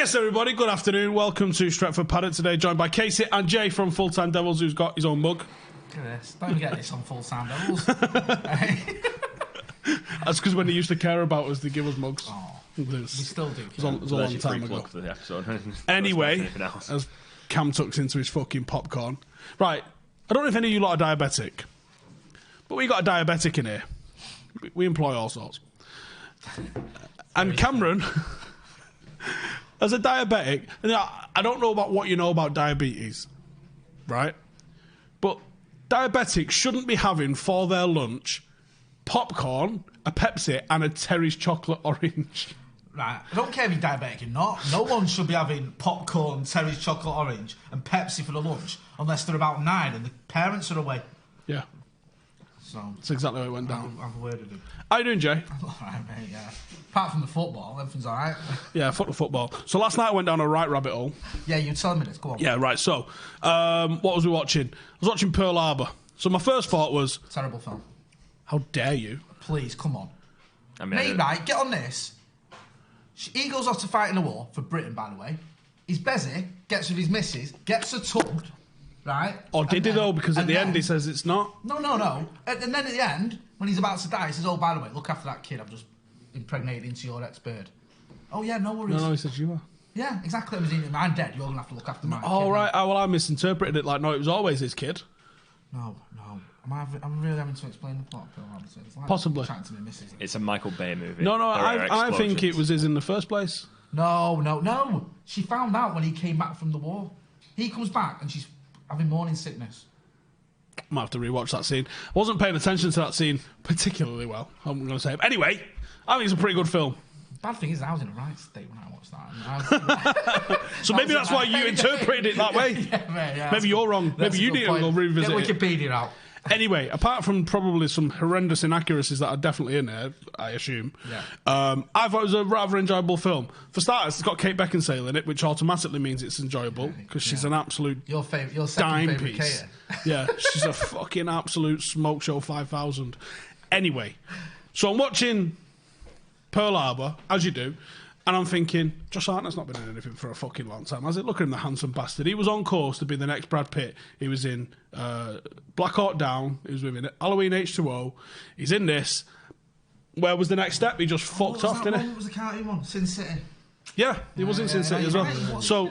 Yes, everybody, good afternoon. Welcome to Stretford Paddock today, joined by Casey and Jay from Full Time Devils, who's got his own mug. Look at this. Don't get this on Full Time Devils. That's because when they used to care about us, they give us mugs. Oh, we still do. It was a long time ago. For the episode. Anyway, as Cam tucks into his fucking popcorn. Right, I don't know if any of you lot are diabetic, but we got a diabetic in here. We employ all sorts. And Cameron, as a diabetic, and I don't know about what you know about diabetes, right? But diabetics shouldn't be having for their lunch popcorn, a Pepsi, and a Terry's chocolate orange. Right, I don't care if you're diabetic or not. No one should be having popcorn, Terry's chocolate orange, and Pepsi for the lunch unless they're about 9 and the parents are away. Yeah. So that's exactly how it went down. I've a word with him. How you doing, Jay? I'm alright, mate, yeah. Apart from the football, everything's alright. Yeah, fuck the football. So last night I went down a right rabbit hole. Yeah, you tell me this, go on. Yeah, right, so, what was we watching? I was watching Pearl Harbor. So my first thought was... Terrible film. How dare you? Please, come on. I mean, Mate, right, get on this. He goes off to fight in a war, for Britain, by the way. He's busy, gets with his missus, gets her tugged, right? Or did he though? Because at the end he says it's not. No. And then at the end, when he's about to die, he says, oh, by the way, look after that kid I've just impregnated into your ex-bird. Oh, yeah, no worries. No, he said you are. Yeah, exactly. I'm dead, you're going to have to look after my kid. Oh, right. Oh, well, I misinterpreted it like, no, it was always his kid. No. I'm really having to explain the plot. It's like possibly. Chatting to my missus. it's a Michael Bay movie. No, I think it was his in the first place. No. She found out when he came back from the war. He comes back and she's having morning sickness. Might have to rewatch that scene. I wasn't paying attention to that scene particularly well, I'm going to say. Anyway, I think it's a pretty good film. Bad thing is I was in a right state when I watched that. So maybe that's why you interpreted it that way. Yeah, maybe you're wrong. Maybe you need to go revisit it. Get Wikipedia out. Anyway, apart from probably some horrendous inaccuracies that are definitely in there, I assume, I thought it was a rather enjoyable film. For starters, it's got Kate Beckinsale in it, which automatically means it's enjoyable, because she's an absolute your dime favourite piece. Yeah, she's a fucking absolute smoke show 5000. Anyway, so I'm watching Pearl Harbor, as you do, and I'm thinking, Josh Hartnett's not been in anything for a fucking long time, has it? Look at him, the handsome bastard. He was on course to be the next Brad Pitt. He was in Black Hawk Down. He was in Halloween H2O. He's in this. Where was the next step? He just fucked off, didn't he? What was the cartoon one? Sin City. Yeah, he was in Sin City as well. So,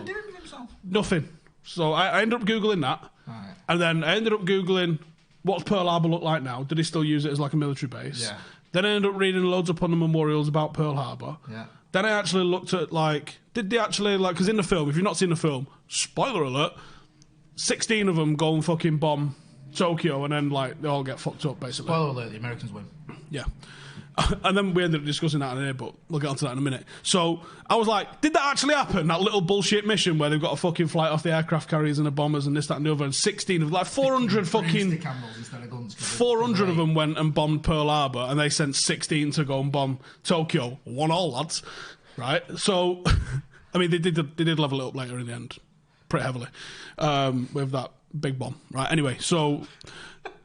nothing. So I ended up Googling that. Right. And then I ended up Googling, what's Pearl Harbor look like now? Did he still use it as like a military base? Yeah. Then I ended up reading loads upon the memorials about Pearl Harbor. Yeah. Then I actually looked at, did they actually, because in the film, if you've not seen the film, spoiler alert, 16 of them go and fucking bomb Tokyo and then, they all get fucked up, basically. Spoiler alert, the Americans win. Yeah. And then we ended up discussing that in here, but we'll get onto that in a minute. So I was like, did that actually happen? That little bullshit mission where they've got to fucking flight off the aircraft carriers and the bombers and this, that and the other, and 16 of 400 fucking... 400 of them went and bombed Pearl Harbor, and they sent 16 to go and bomb Tokyo. 1-1, lads. Right? So, I mean, they did level it up later in the end, pretty heavily, with that big bomb. Right? Anyway, so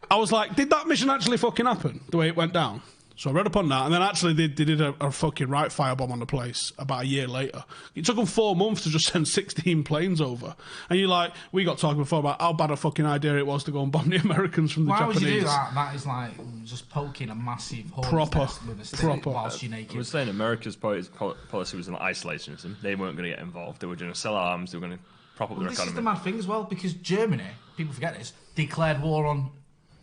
I was like, did that mission actually fucking happen, the way it went down? So I read up on that, and then actually they did a fucking right firebomb on the place about a year later. It took them 4 months to just send 16 planes over. And you're like, we got talking before about how bad a fucking idea it was to go and bomb the Americans from the Japanese. Why would you do that? That is like just poking a massive hornet's nest with a stick whilst you're naked. I was saying America's policy was an isolationism. They weren't going to get involved. They were going to sell arms. They were going to prop up their economy. This is the mad thing as well, because Germany, people forget this, declared war on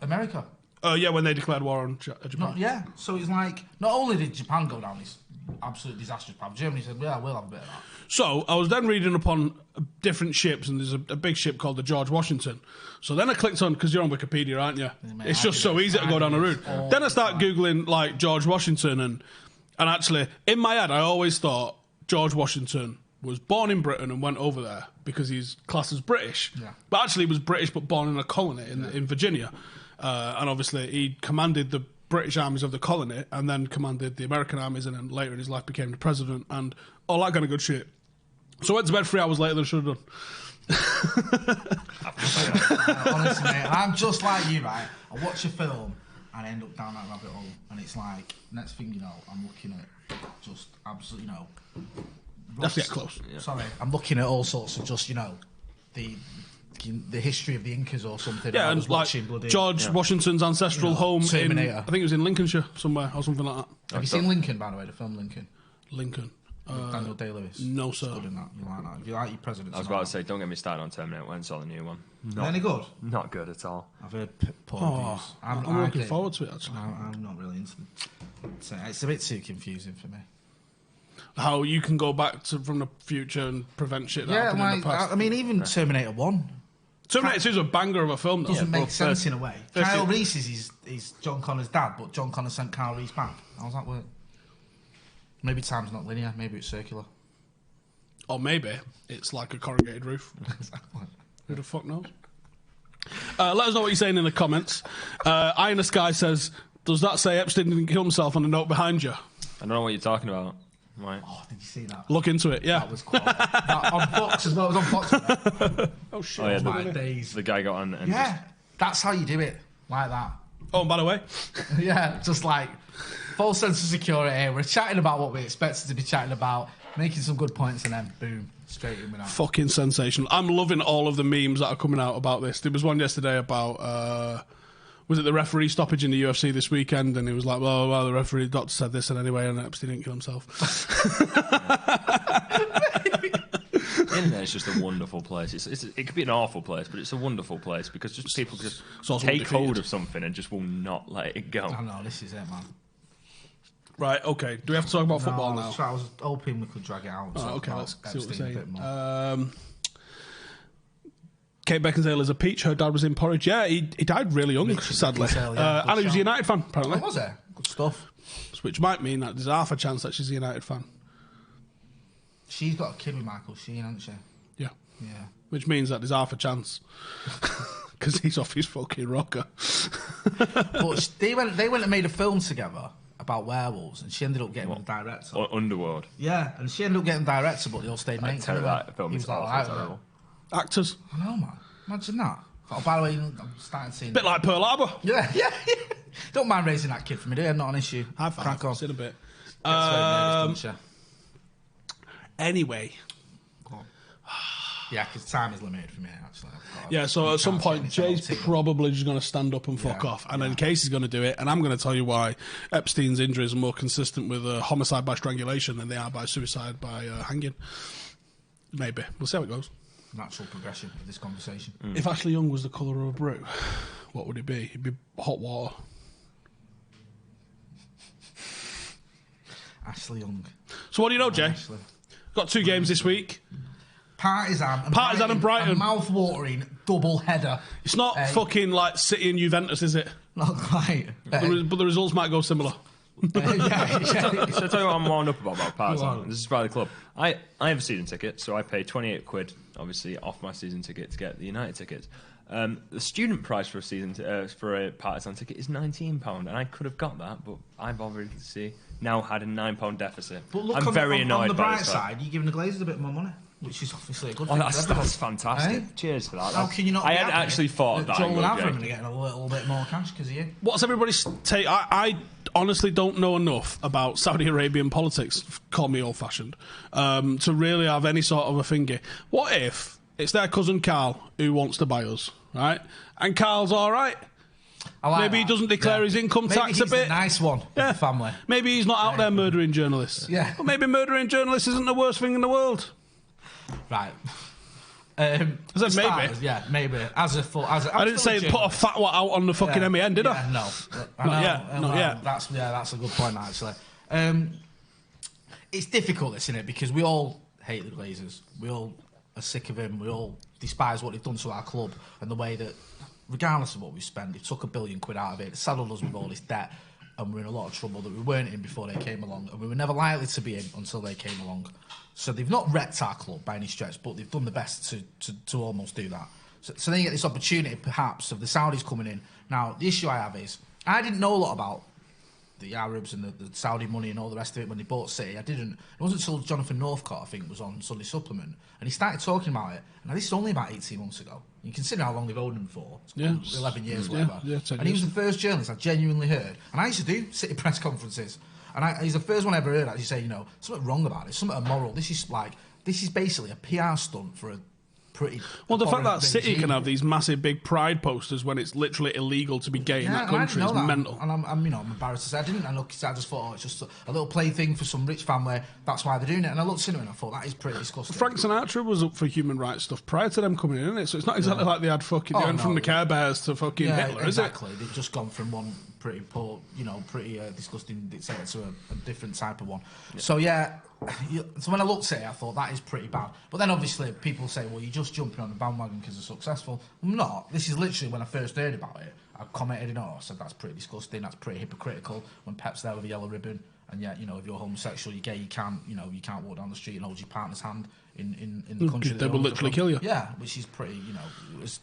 America. Yeah, when they declared war on Japan. So it's like, not only did Japan go down this absolute disastrous path, Germany said, yeah, we'll have a bit of that. So I was then reading upon different ships, and there's a big ship called the George Washington. So then I clicked on, because you're on Wikipedia, aren't you? Yeah, mate, it's just so easy to go down the route. Then I start Googling, George Washington, and actually, in my head, I always thought George Washington was born in Britain and went over there because he's classed as British. Yeah. But actually, he was British but born in a colony in Virginia. And obviously, he commanded the British armies of the colony and then commanded the American armies, and then later in his life became the president and all that kind of good shit. So I went to bed 3 hours later than I should have done. Honestly, mate, I'm just like you, right? I watch a film and I end up down that rabbit hole, and it's like, next thing you know, I'm looking at just absolutely, That's get close. Yeah. Sorry, I'm looking at all sorts of just, the history of the Incas or something. Yeah, I and was like watching bloody George Washington's ancestral home in, Terminator. I think it was in Lincolnshire somewhere or something like that. Have you seen Lincoln, by the way, the film Lincoln? Lincoln. Daniel Day-Lewis. No, sir. Good in that. You like that? If you like your presidents. I was about to say, don't get me started on Terminator. When I saw the new one. Any good? Not good at all. I've heard poor reviews. I'm looking forward to it, actually. I'm not really into it. It's a bit too confusing for me. How you can go back from the future and prevent shit that happened in the past. I mean, even Terminator 1 Terminator 2 is a banger of a film, though. doesn't make sense in a way. first Kyle it- Reese is John Connor's dad, but John Connor sent Kyle Reese back. How does that work? Maybe time's not linear, maybe it's circular. Or maybe it's like a corrugated roof. Exactly. Who the fuck knows? Let us know what you're saying in the comments. Eye in the Sky says, does that say Epstein didn't kill himself on the note behind you? I don't know what you're talking about. Right. Oh, did you see that? Look into it, yeah. That was cool. That on Fox as well. It was on Fox. Wasn't it? Oh, shit. Oh, yeah, My days. The guy got on and Yeah, that's how you do it. Like that. Oh, and by the way, Yeah, just like full sense of security. We're chatting about what we expected to be chatting about, making some good points, and then boom, straight in with that. fucking sensational. I'm loving all of the memes that are coming out about this. There was one yesterday about, was it the referee stoppage in the UFC this weekend? And it was like, well, the referee doctor said this, and anyway, and Epstein didn't kill himself. The internet's just a wonderful place. It could be an awful place, but it's a wonderful place because just people just also take undefeated. hold of something and just will not let it go. I know, this is it, man. Right, okay. Do we have to talk about football now? I was hoping we could drag it out. And Oh, talk okay, about let's see what we're Epstein a saying. bit more. Kate Beckinsale is a peach. Her dad was in porridge. Yeah, he died really young, Richard sadly. Beckinsale, yeah, And he was a good United fan, apparently. Oh, was there? Good stuff. Which might mean that there's half a chance that she's a United fan. She's got a kid with Michael Sheen, hasn't she? Yeah. Yeah. Which means that there's half a chance. Because he's off his fucking rocker. But they went and made a film together about werewolves, and she ended up getting the director. Or Underworld. Yeah, and she ended up getting director, but they all stayed mates. Tell you anyway. that film He is was like, awful, "Alright, terrible. Actors. I know, man. Imagine that. Oh, by the way, I'm starting seeing. Bit like Pearl Harbor. Yeah. Don't mind raising that kid for me, do you? Not an issue. I've Crack on. seen a bit. Gets very nervous, doesn't Anyway. she? Yeah, because time is limited for me, actually. Yeah, so at some point, Jay's probably just going to stand up and fuck off. And then Casey's going to do it. And I'm going to tell you why Epstein's injuries are more consistent with homicide by strangulation than they are by suicide by hanging. Maybe. We'll see how it goes. Natural progression of this conversation. If Ashley Young was the colour of a brew, what would it be? It'd be hot water. Ashley Young. So what do you know, Jay? Ashley. Got 2 games this week. Partizan and Brighton. A mouth-watering double header. It's not fucking like City and Juventus, is it? Not quite. But the results might go similar. yeah. So I tell you what I'm wound up about Go on. Partizan. This is by the club. I have a season ticket, so I pay 28 quid, obviously, off my season ticket to get the United tickets. The student price for a Partizan ticket is £19, and I could have got that, but I've obviously now had a £9 deficit. But look, I'm very on annoyed the by bright this. side, you're giving the Glazers a bit more money, which is obviously a good thing. That's for everyone. fantastic. Eh? Cheers for that. How can you not? I be had happy actually thought that. Joel and I would, Avram are getting a little bit more cash because of you. What's everybody's take? I honestly don't know enough about Saudi Arabian politics, call me old-fashioned, to really have any sort of a finger. What if it's their cousin Carl who wants to buy us, right? And Carl's all right. Maybe he doesn't declare his income tax a bit. Maybe he's the nice one of the family. Maybe he's not out there murdering journalists. Yeah. Or maybe murdering journalists isn't the worst thing in the world. Right. I said maybe. Yeah, maybe. I didn't say put a fatwa out on the fucking MEN, did I? No. Not yet. That's a good point, actually. It's difficult, isn't it? Because we all hate the Glazers. We all are sick of him. We all despise what they've done to our club and the way that, regardless of what we spend, they took £1 billion out of it, saddled us with all this debt, and we're in a lot of trouble that we weren't in before they came along, and we were never likely to be in until they came along. So they've not wrecked our club by any stretch, but they've done the best to almost do that. So then you get this opportunity, perhaps, of the Saudis coming in. Now, the issue I have is, I didn't know a lot about the Arabs and the Saudi money and all the rest of it when they bought City. It wasn't until Jonathan Northcott, I think, was on Sunday Supplement, and he started talking about it. Now, this is only about 18 months ago. You consider how long they've owned him for. It's 11 years, whatever. Yeah, 10 and he was years. the first journalist I genuinely heard. And I used to do City press conferences. And he's the first one I ever heard actually say, something wrong about it, something immoral. This is basically a PR stunt for a pretty... Well, the fact that regime. City can have these massive big pride posters when it's literally illegal to be gay in that country is mental. And I'm embarrassed to say I didn't. And look, I just thought, it's just a little plaything for some rich family. That's why they're doing it. And I looked into it and I thought, that is pretty disgusting. Frank Sinatra was up for human rights stuff prior to them coming in, isn't it? So it's not exactly like they had fucking... they went from the Care Bears to fucking Hitler, is it? Exactly. They've just gone from one pretty poor, pretty disgusting dictator to a different type of one. So, so when I looked at it, I thought that is pretty bad. But then obviously people say, well, you're just jumping on the bandwagon because they're successful. I'm not. This is literally when I first heard about it. I commented I said that's pretty disgusting, that's pretty hypocritical when Pep's there with a yellow ribbon. And yet, if you're homosexual, you're gay, you can't walk down the street and hold your partner's hand in the country. They will literally kill you. Yeah, which is pretty,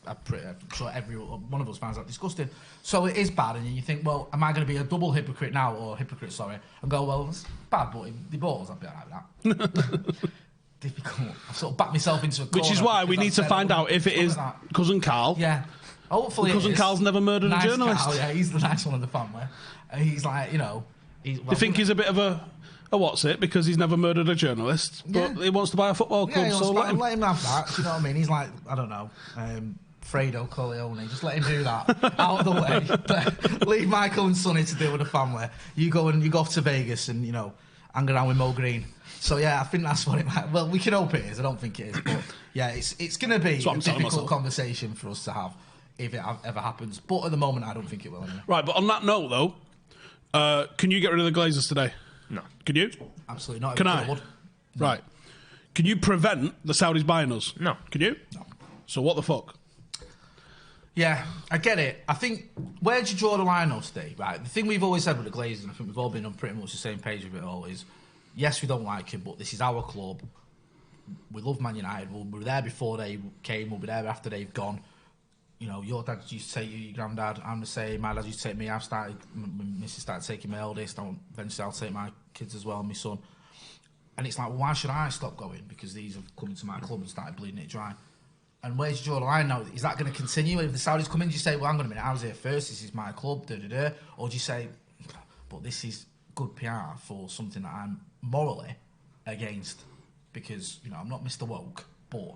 I'm sure every one of us finds that disgusting. So it is bad, and you think, well, am I going to be a double hypocrite now, and go, well, it's bad, but if the balls, I'd be alright with that. Difficult. I've sort of backed myself into a corner. Which is why we need to find out if it is Cousin Carl. Yeah. Hopefully Cousin Carl's never murdered a journalist. Carl, yeah, he's the nice one in the family. And he's like, They think he's a bit of a what's it because he's never murdered a journalist, but he wants to buy a football club, so let him have that. Do you know what I mean? He's like, I don't know, Fredo Corleone. Just let him do that out of the way. Leave Michael and Sonny to deal with the family. You go off to Vegas and hang around with Mo Green. So I think that's what it might. Well, we can hope it is. I don't think it is, but it's going to be a difficult conversation for us to have if it ever happens. But at the moment, I don't think it will. Anyway. Right, but on that note, though. Can you get rid of the Glazers today? No. Can you? Absolutely not. Can I? No. Right. Can you prevent the Saudis buying us? No. Can you? No. So what the fuck? Yeah, I get it. I think, where do you draw the line though, Steve? Right, the thing we've always said with the Glazers, and I think we've all been on pretty much the same page with it all, is, yes, we don't like him, but this is our club. We love Man United. We were there before they came. We'll be there after they've gone. Your dad used to take you, your granddad. I'm the same. My dad used to take me. My missus started taking my eldest. Eventually, I'll take my kids as well, my son. And it's like, well, why should I stop going? Because these have come into my club and started bleeding it dry. And where do you draw the line now? Is that going to continue? If the Saudis come in, do you say, well, hang on a minute, I was here first, this is my club, Or do you say, but this is good PR for something that I'm morally against? Because, I'm not Mr. Woke, but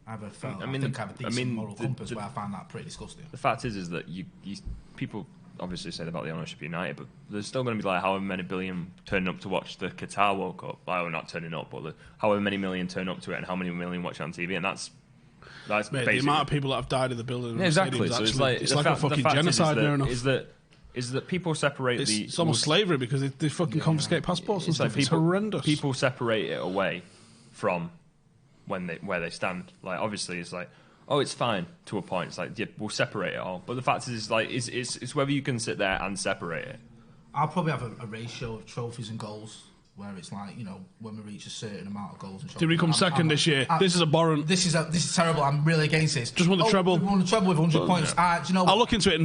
I think I have a decent moral compass where I find that pretty disgusting. The fact is that you people obviously say about the ownership of United, but there's still going to be like however many billion turning up to watch the Qatar World Cup. Well, not turning up, but however many million turn up to it and how many million watch it on TV, and that's mate, the amount of people that have died in the building. Yeah, exactly. So it's like a fucking genocide. Near enough. Is that people separate it's almost slavery because they fucking confiscate passports and stuff. It's horrendous. People separate it away from where they stand. Like, obviously, it's like, oh, it's fine to a point. It's like, yeah, we'll separate it all. But the fact is, like, it's whether you can sit there and separate it. I'll probably have a ratio of trophies and goals where it's like, when we reach a certain amount of goals and trophies. Did we come second this year? This is abhorrent. This is terrible. I'm really against this. Just won the treble. We won the treble with 100 points. Yeah. Do you know what? I'll look into it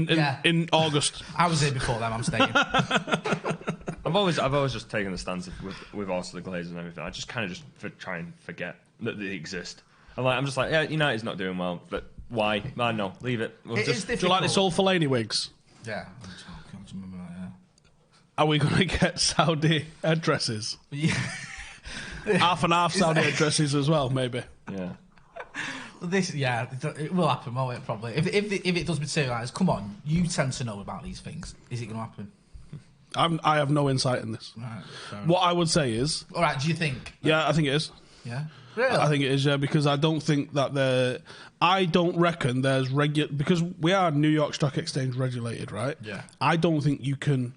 in August. I was here before them. I'm staying. I've always just taken the stance with also the Glazers and everything. I just kind of try and forget that they exist. I'm just like, yeah, United's not doing well, but why? Man, no, leave it. It is difficult. Do you like this old Fellaini wigs? Yeah. I can't remember that, yeah. Are we going to get Saudi headdresses? Yeah. Half and half Saudi headdresses as well, maybe. Yeah. It will happen, won't it, probably? If it does materialise, come on, you tend to know about these things. Is it going to happen? I have no insight in this. Right, what I would say is... All right, do you think? Yeah, I think it is. Yeah? Really? I think it is, yeah, because I don't think that I don't reckon there's because we are New York Stock Exchange regulated, right? Yeah. I don't think you can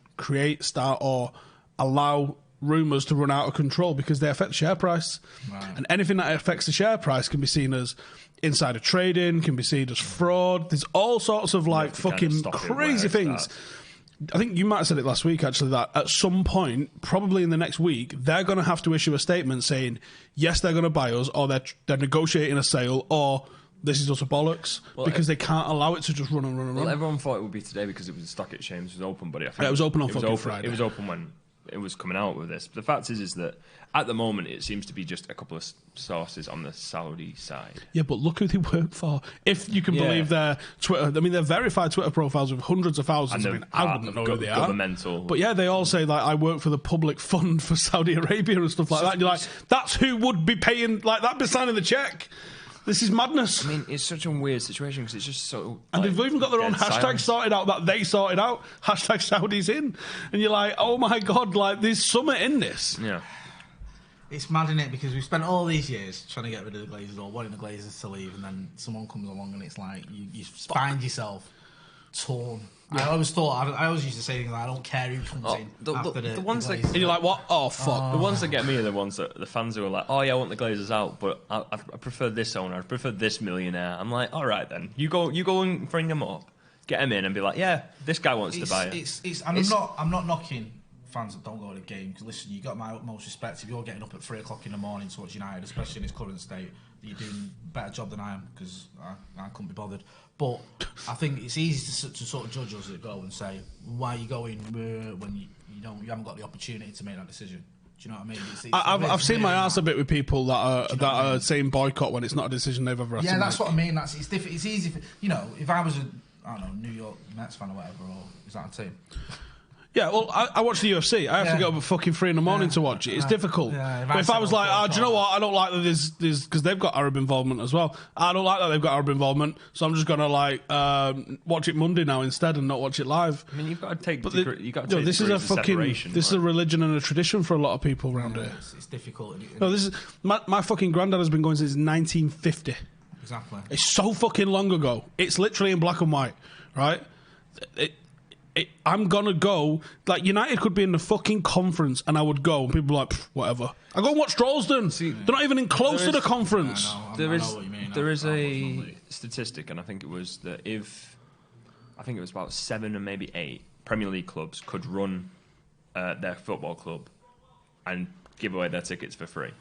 start or allow rumours to run out of control because they affect the share price. Right. And anything that affects the share price can be seen as insider trading, can be seen as fraud. There's all sorts of fucking crazy things. I think you might have said it last week, actually, that at some point, probably in the next week, they're going to have to issue a statement saying, yes, they're going to buy us, or they're negotiating a sale, or this is utter bollocks, because they can't allow it to just run and run and run. Well, everyone thought it would be today because it was the stock exchange was open, but I think it was open on fucking Friday. It was open when it was coming out with this. But the fact is that at the moment it seems to be just a couple of sources on the Saudi side. Yeah, but look who they work for. If you can believe their Twitter, I mean, they're verified Twitter profiles with hundreds of thousands. I mean, I wouldn't know who they are. Governmental. But yeah, they all say, like, I work for the public fund for Saudi Arabia and stuff like that. And you're like, that's who would be paying, like, that be signing the check. This is madness. I mean, it's such a weird situation because it's just so... And like, they've even got their own hashtag silence. sorted out that they sorted out. Hashtag Saudis in. And you're like, oh my God, like, there's something in this. Yeah. It's mad, isn't it? Because we've spent all these years trying to get rid of the Glazers or wanting the Glazers to leave, and then someone comes along and it's like, you find yourself torn. Yeah. I always used to say things like, I don't care who comes in after the ones the that... And you're like, what? Oh, fuck. The ones that get me are the ones that the fans who are like, oh yeah, I want the Glazers out, but I prefer this owner, I prefer this millionaire. I'm like, all right then, you go and bring them up, get them in, and be like, yeah, this guy wants to buy it. I'm not knocking fans that don't go to the game, because listen, you got my utmost respect if you're getting up at 3 o'clock in the morning to watch United, especially in its current state. You're doing a better job than I am, because I couldn't be bothered. But I think it's easy to sort of judge us that go and say, why are you going when you haven't got the opportunity to make that decision? Do you know what I mean? I've seen my ass a bit with people that are saying boycott when it's not a decision they've ever had to make. Yeah, that's what I mean. It's different. It's easy. If I was a New York Mets fan or whatever, or is that a team? Yeah, well, I watch the UFC. I have to get up at fucking 3 a.m. to watch it. It's difficult. Yeah, but if I was like, do you know what? I don't like that there's because they've got Arab involvement as well. I don't like that they've got Arab involvement, so I'm just gonna watch it Monday now instead and not watch it live. I mean, you've got to take. This is a fucking. This is a religion and a tradition for a lot of people around here. It's difficult. No, this is my fucking granddad has been going since 1950. Exactly. It's so fucking long ago. It's literally in black and white, right? I'm gonna go. Like, United could be in the fucking conference and I would go, and people are like, whatever. I go and watch Droylsden. They're not even in close to the conference. There is a statistic, and I think it was that I think it was about 7 or maybe 8 Premier League clubs could run their football club and give away their tickets for free.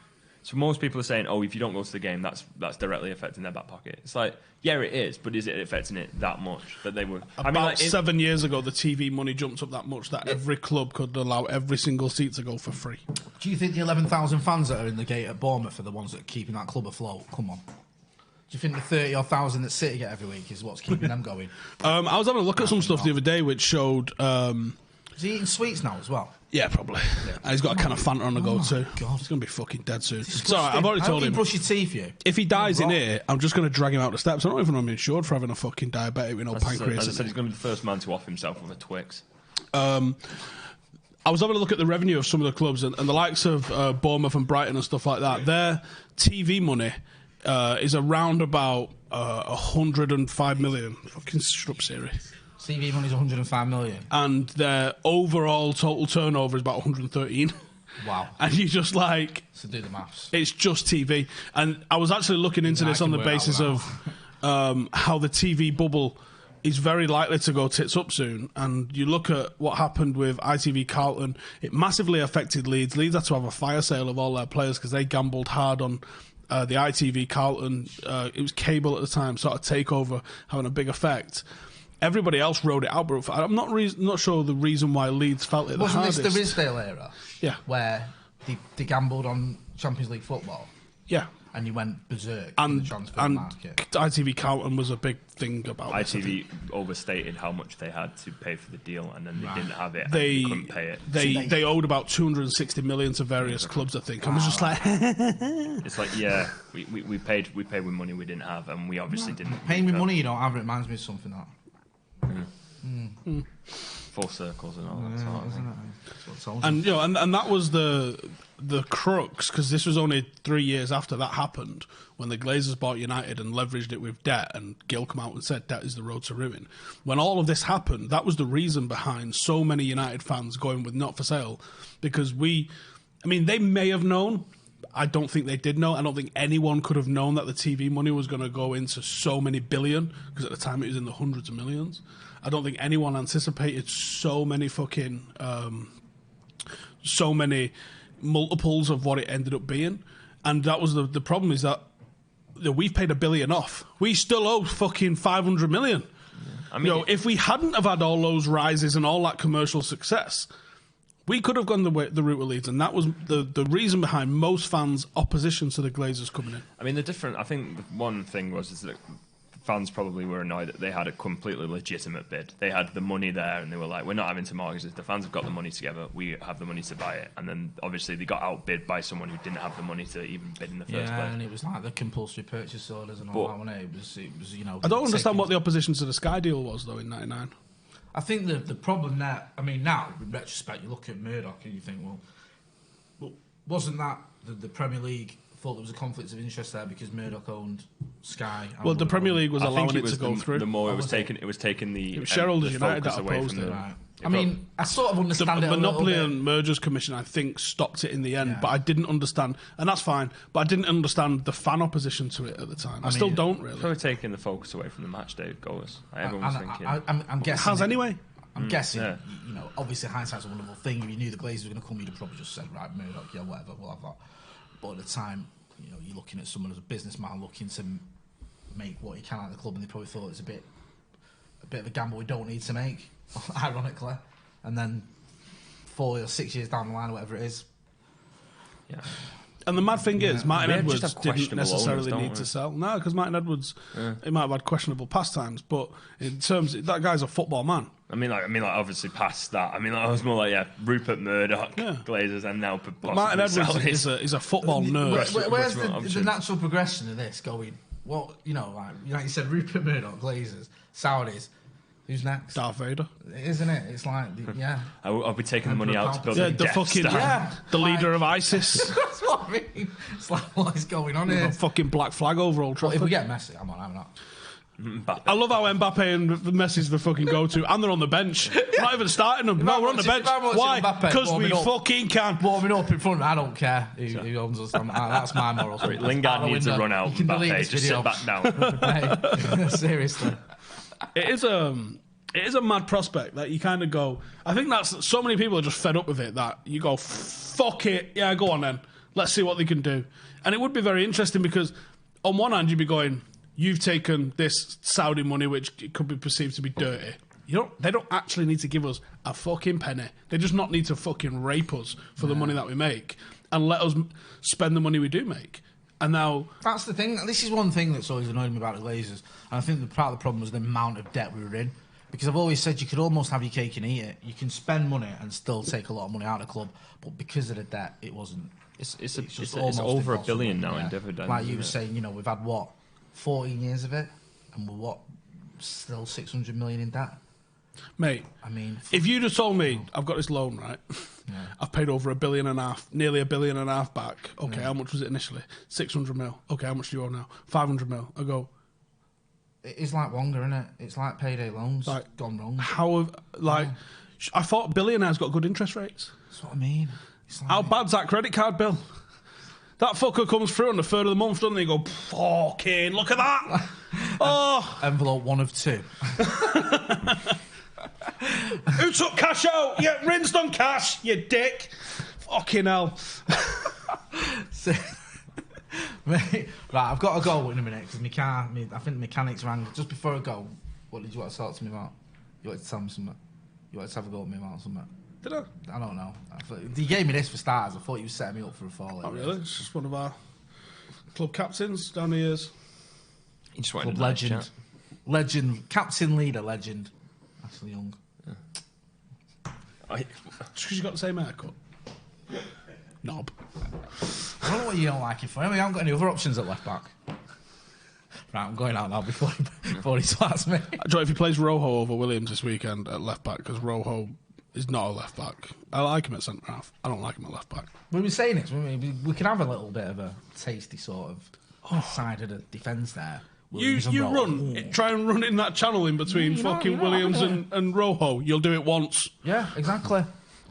So most people are saying, oh, if you don't go to the game, that's directly affecting their back pocket. It's like, yeah, it is, but is it affecting it that much that they would? About 7 years ago, the TV money jumped up that much that every club could allow every single seat to go for free. Do you think the 11,000 fans that are in the gate at Bournemouth are the ones that are keeping that club afloat? Come on. Do you think the 30,000 that City get every week is what's keeping them going? I was having a look at some stuff the other day which showed... Is he eating sweets now as well? Yeah, probably. Yeah. He's got a can of Fanta on the go too. God. He's going to be fucking dead soon. It's alright, I've already told him. Brush your teeth, you. If he dies in here, I'm just going to drag him out the steps. I don't even know if I'm insured for having a fucking diabetic with no pancreas. As I said, he's going to be the first man to off himself with a Twix. I was having a look at the revenue of some of the clubs, and the likes of Bournemouth and Brighton and stuff like that. Their TV money is around about 105 million. Fucking shut up, Siri. TV money's 105 million. And their overall total turnover is about 113. Wow. And you just like... So do the maths. It's just TV. And I was actually looking into this on the basis of how the TV bubble is very likely to go tits up soon. And you look at what happened with ITV Carlton, it massively affected Leeds. Leeds had to have a fire sale of all their players because they gambled hard on... the ITV Carlton, it was cable at the time, sort of takeover having a big effect. Everybody else rode it out, but I'm not sure the reason why Leeds felt it the hardest. Wasn't this the Ridsdale era? Yeah. Where they gambled on Champions League football? Yeah. And you went berserk in the transfer market. ITV Carlton was a big thing about ITV overstated how much they had to pay for the deal, and then they didn't have it. They couldn't pay it. They owed about 260 million to various clubs, I think. I was just like, it's like, yeah, we paid with money we didn't have, and we obviously didn't. Paying with money you don't have, it reminds me of something that. Full circles and all that sort of thing. And and that was the crux, because this was only 3 years after that happened, when the Glazers bought United and leveraged it with debt, and Gill came out and said debt is the road to ruin. When all of this happened, that was the reason behind so many United fans going with not for sale, because they may have known. I don't think they did know. I don't think anyone could have known that the TV money was going to go into so many billion, because at the time it was in the hundreds of millions. I don't think anyone anticipated so many fucking, so many multiples of what it ended up being. And that was the problem, is that we've paid $1 billion off. We still owe fucking 500 million. Yeah. I mean, if we hadn't have had all those rises and all that commercial success, We could have gone the route with Leeds, and that was the reason behind most fans' opposition to the Glazers coming in. I mean, I think the one thing is that fans probably were annoyed that they had a completely legitimate bid. They had the money there, and they were like, "We're not having to mortgage this. The fans have got the money together. We have the money to buy it." And then obviously they got outbid by someone who didn't have the money to even bid in the first place. Yeah, and it was like the compulsory purchase orders and all that, wasn't it? It was, you know. I don't understand what the opposition to the Sky deal was though in '99. I think the problem there, I mean, now, in retrospect, you look at Murdoch and you think, well wasn't that the Premier League thought there was a conflict of interest there because Murdoch owned Sky? Well, the Premier League was allowing it to go through. The more it was taking the... It was Sheffield United that away opposed from it. Right. I mean, I sort of understand the it a little Monopoly bit. and Mergers Commission, I think, stopped it in the end, but I didn't understand, and that's fine, but I didn't understand the fan opposition to it at the time. I still don't really. Probably taking the focus away from the match day goals. Everyone was thinking... I'm guessing... Has anyway. I'm guessing, you know, obviously hindsight's a wonderful thing. If you knew the Glazers were going to come, you'd have probably just said, right, Murdoch, yeah, whatever, we'll have that. But at the time, you know, you're looking at someone as a businessman looking to make what he can out of the club, and they probably thought it's a bit of a gamble we don't need to make, ironically. And then 4 or 6 years down the line, or whatever it is. Yeah. And the mad thing is, Martin Edwards didn't questionable necessarily owners, need to sell. No, because Martin Edwards, he might have had questionable pastimes, but in terms, that guy's a football man. I mean, obviously past that. I mean, I was more like, Rupert Murdoch, Glazers, and now possibly Martin Edwards is a football nerd. Where's the natural progression of this going? Well, you know, like you said, Rupert Murdoch, Glazers, Saudis. Who's next? Darth Vader. Isn't it? It's like, I'll be taking the money out to build a the Death fucking Star. The leader of ISIS. That's what I mean. It's like, what is going on here? A fucking black flag over Old Trafford. If we get Messi, I'm not. Mbappe. I love how Mbappe and Messi's the fucking go-to, and they're on the bench. Not even starting them. No, we're on the bench. Why? Because we fucking can. Warming up in front, I don't care who owns us. That's my moral. Lingard needs to run out. Mbappe, just sit back down. Hey, seriously. It is a mad prospect that you kind of go. I think that's so many people are just fed up with it that you go, fuck it, yeah, go on then. Let's see what they can do. And it would be very interesting because on one hand you'd be going, you've taken this Saudi money which could be perceived to be dirty. They don't actually need to give us a fucking penny. They just not need to fucking rape us for the money that we make and let us spend the money we do make. And now that's the thing. This is one thing that's always annoyed me about the Glazers. And I think part of the problem was the amount of debt we were in. Because I've always said you could almost have your cake and eat it. You can spend money and still take a lot of money out of the club, but because of the debt, it wasn't. It's over $1 billion now in dividends. Like you were saying, you know, we've had 14 years of it, and we're still 600 million in debt. Mate, I mean, if you just told me I've got this loan, right? Yeah. I've paid over $1.5 billion, nearly $1.5 billion back. Okay, how much was it initially? 600 mil. Okay, how much do you owe now? 500 mil. I go. It's like Wonga, isn't it? It's like payday loans gone wrong. I thought billionaires got good interest rates. That's what I mean. Like, how bad's that credit card bill? That fucker comes through on the 3rd of the month, doesn't he? You go, fucking, look at that. Oh. Envelope 1 of 2. Who took cash out? Yeah, rinsed on cash, you dick. Fucking hell. Right, I've got to go in a minute because I think the mechanics rang just before I go. What did you want to talk to me about? You wanted to tell me something? You wanted to have a go at me about something? Did I? I don't know. He gave me this for starters. I thought you were setting me up for a fall. Not really. It's just one of our club captains down the years. He just wanted club legend, captain, leader, legend. Ashley Young. Yeah. Just because you got the same haircut. Knob. I don't know what you don't like it for. I mean, I haven't got any other options at left back. Right, I'm going out now before he swats me. Joe, if he plays Rojo over Williams this weekend at left back, because Rojo is not a left back. I like him at centre half. I don't like him at left back. We were saying this. We can have a little bit of a tasty sort of side of the defence there. You try and run in that channel in between Williams and Rojo. You'll do it once. Yeah, exactly.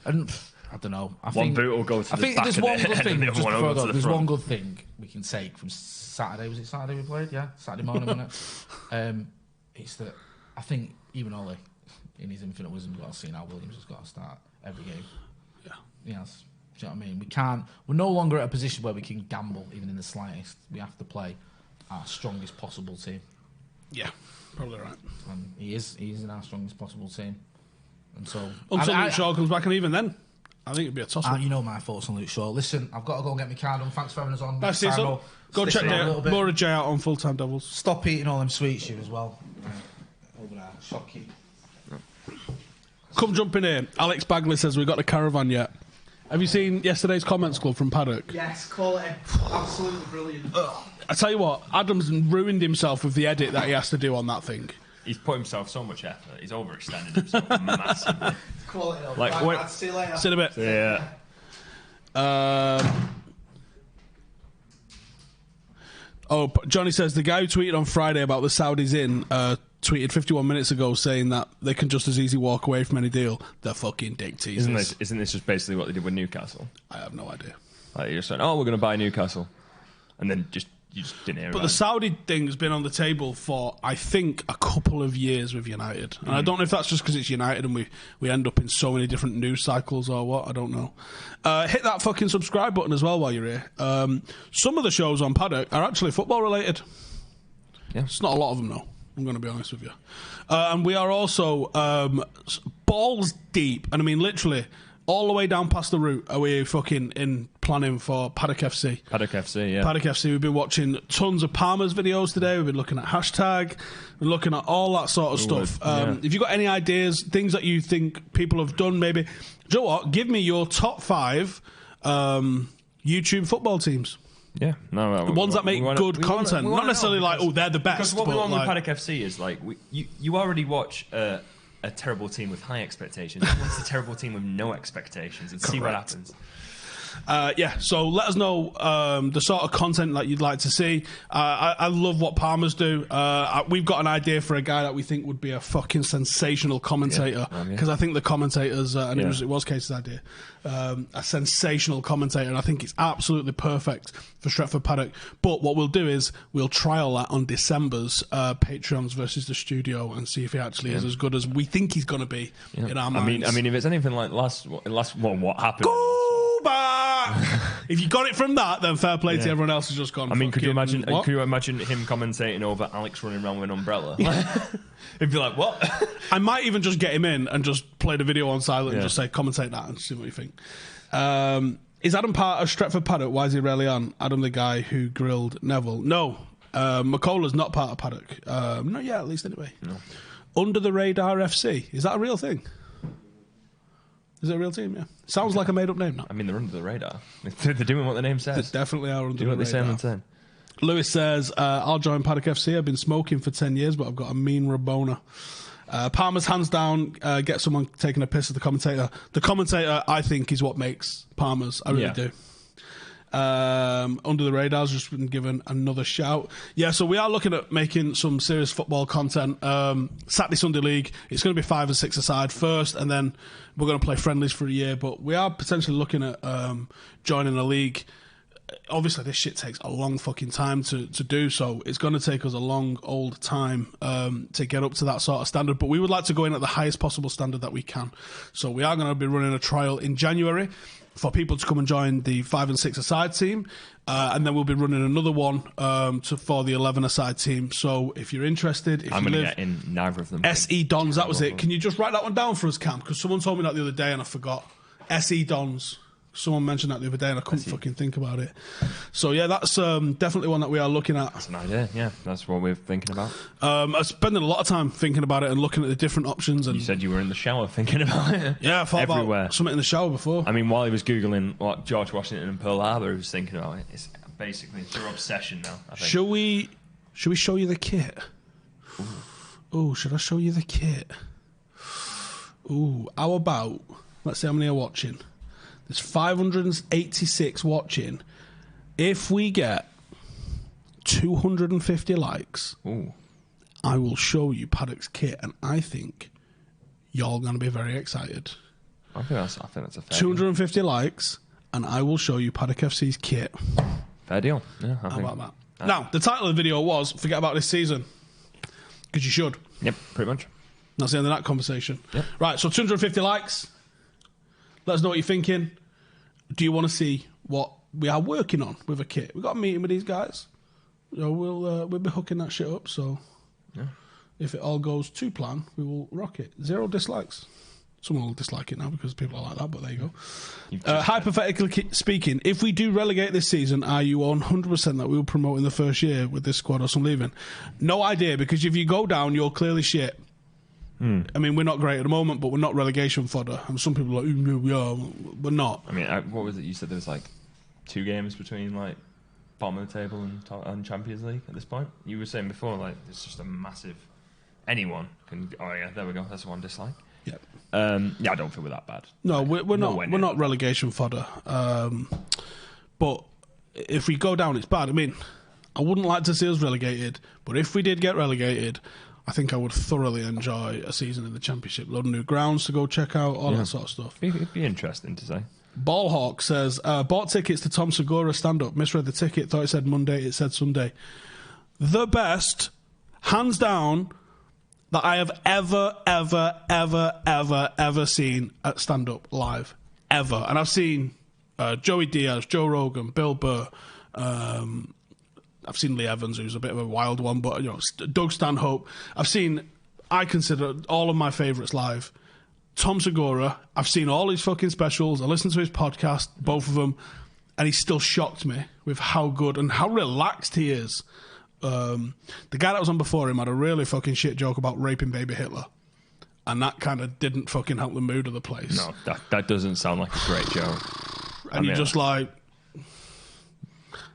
And I don't know. One boot will go to the back there's of one it, good thing. and the other one will go to the There's front. one good thing we can take from Saturday. Was it Saturday we played? Yeah, Saturday morning, wasn't it? It's that I think even Ollie, in his infinite wisdom, got to see now Williams has got to start every game. Yeah. Yes. Do you know what I mean? We can't. We're no longer at a position where we can gamble even in the slightest. We have to play our strongest possible team. Yeah, probably right. And he is in our strongest possible team. And so until Luke Shaw comes back, and even then, I think it'd be a toss-up. You know my thoughts on Luke Shaw. Listen, I've got to go and get my card done. Thanks for having us on. Nice to see you, son. Go check Maura J out on Full Time Devils. Stop eating all them sweets, you as well. Over there, shocking. Come jump in here. Alex Bagley says we've got the caravan yet. Have you seen yesterday's comments club from Paddock? Yes, quality. Absolutely brilliant. I tell you what, Adam's ruined himself with the edit that he has to do on that thing. He's put himself so much effort. He's overextended himself massively. Quality. Like, I'll see you later. See you in a bit. Yeah. Johnny says the guy who tweeted on Friday about the Saudis tweeted 51 minutes ago saying that they can just as easy walk away from any deal. They're fucking dick teasers. Isn't this just basically what they did with Newcastle? I have no idea. Like, you're just saying, oh, we're going to buy Newcastle. And then you just didn't hear But about the it. Saudi thing's been on the table for, I think, a couple of years with United. And I don't know if that's just because it's United and we end up in so many different news cycles or what. I don't know. Hit that fucking subscribe button as well while you're here. Some of the shows on Paddock are actually football related. Yeah. It's not a lot of them, though. I'm going to be honest with you. And we are also balls deep. And I mean, literally, all the way down past the route are we fucking in planning for Paddock FC. Paddock FC, yeah. Paddock FC, we've been watching tons of Palmer's videos today. We've been looking at hashtag, we're looking at all that sort of stuff. If you've got any ideas, things that you think people have done, maybe, do you know what? Give me your top 5 YouTube football teams. Yeah, no, The ones that make good content. Not necessarily like, oh, they're the best. Because what we want like, with Paddock FC is like, you already watch a terrible team with high expectations. You want a terrible team with no expectations and see what happens. So let us know the sort of content that you'd like to see. I love what Palmers do. We've got an idea for a guy that we think would be a fucking sensational commentator, because I think the commentators, and it was Casey's idea, a sensational commentator, and I think it's absolutely perfect for Stretford Paddock. But what we'll do is we'll trial that on December's Patreons versus the studio and see if he actually is as good as we think he's going to be in our minds. I mean, if it's anything like last one, what happened? Go back! If you got it from that, then fair play to everyone else who's just gone. I mean, could you imagine? What? Could you imagine him commentating over Alex running around with an umbrella? He'd be like, "What?" I might even just get him in and just play the video on silent and just say, "Commentate that," and see what you think. Is Adam part of Stretford Paddock? Why is he rarely on? Adam, the guy who grilled Neville. No, McCullough's not part of Paddock. Not yet, at least anyway. No. Under the Radar FC. Is that a real thing? Is it a real team? Yeah. Sounds like a made-up name now. I mean, they're under the radar. They're doing what the name says. They definitely are under Do the what they say radar. on the tin. Lewis says, I'll join Paddock FC. I've been smoking for 10 years, but I've got a mean Rabona. Palmer's hands down, get someone taking a piss at the commentator. The commentator, I think, is what makes Palmer's. I really do. Under the Radar's just been given another shout. Yeah, so we are looking at making some serious football content. Saturday Sunday League, it's going to be 5 and 6 aside first, and then we're going to play friendlies for a year, but we are potentially looking at joining a league. Obviously this shit takes a long fucking time to do, so it's going to take us a long old time to get up to that sort of standard, but we would like to go in at the highest possible standard that we can. So we are going to be running a trial in January for people to come and join the 5 and 6 aside team, and then we'll be running another one for the 11 aside team. So if you're interested, if I'm you going to live get in neither of them. SE Dons, that was it. Can you just write that one down for us, Cam? Because someone told me that the other day and I forgot. SE Dons. Someone mentioned that the other day and I couldn't fucking think about it. So yeah, that's definitely one that we are looking at. That's an idea, yeah. That's what we're thinking about. I'm spending a lot of time thinking about it and looking at the different options. And You said you were in the shower thinking about it. yeah, I thought everywhere. about something in the shower before. I mean, while he was Googling what George Washington and Pearl Harbor, he was thinking about it. It's basically their obsession now, I think. Should we show you the kit? Ooh, should I show you the kit? Ooh, how about, let's see how many are watching. There's 586 watching. If we get 250 likes, I will show you Paddock's kit, and I think you're going to be very excited. I think that's a fair 250 likes, and I will show you Paddock FC's kit. Fair deal. Yeah, How about that? Now, the title of the video was "Forget About This Season," because you should. Yep, pretty much. That's the end of that conversation. Yep. Right, so 250 likes. Let us know what you're thinking. Do you want to see what we are working on with a kit? We've got a meeting with these guys. So we'll be hooking that shit up. So if it all goes to plan, we will rock it. 0 dislikes. Someone will dislike it now because people are like that, but there you go. Hypothetically speaking, if we do relegate this season, are you 100% that we will promote in the first year with this squad or some leaving? No idea, because if you go down, you're clearly shit. I mean, we're not great at the moment, but we're not relegation fodder. And some people are like, we are. We're not. I mean, what was it? You said there was like 2 games between like bottom of the table and Champions League at this point. You were saying before, like, it's just a massive. Anyone can. Oh yeah, there we go. That's one dislike. Yeah. I don't feel we're that bad. No, we're not. We're not relegation fodder. But if we go down, it's bad. I mean, I wouldn't like to see us relegated, but if we did get relegated, I think I would thoroughly enjoy a season in the Championship. A lot of new grounds to go check out, all that sort of stuff. It'd be interesting to say. Ballhawk says, bought tickets to Tom Segura stand-up. Misread the ticket, thought it said Monday, it said Sunday. The best, hands down, that I have ever seen at stand-up live. Ever. And I've seen Joey Diaz, Joe Rogan, Bill Burr, I've seen Lee Evans, who's a bit of a wild one, but Doug Stanhope. I consider all of my favourites live. Tom Segura, I've seen all his fucking specials. I listened to his podcast, both of them, and he still shocked me with how good and how relaxed he is. The guy that was on before him had a really fucking shit joke about raping baby Hitler, and that kind of didn't fucking help the mood of the place. No, that doesn't sound like a great joke. And you're just like,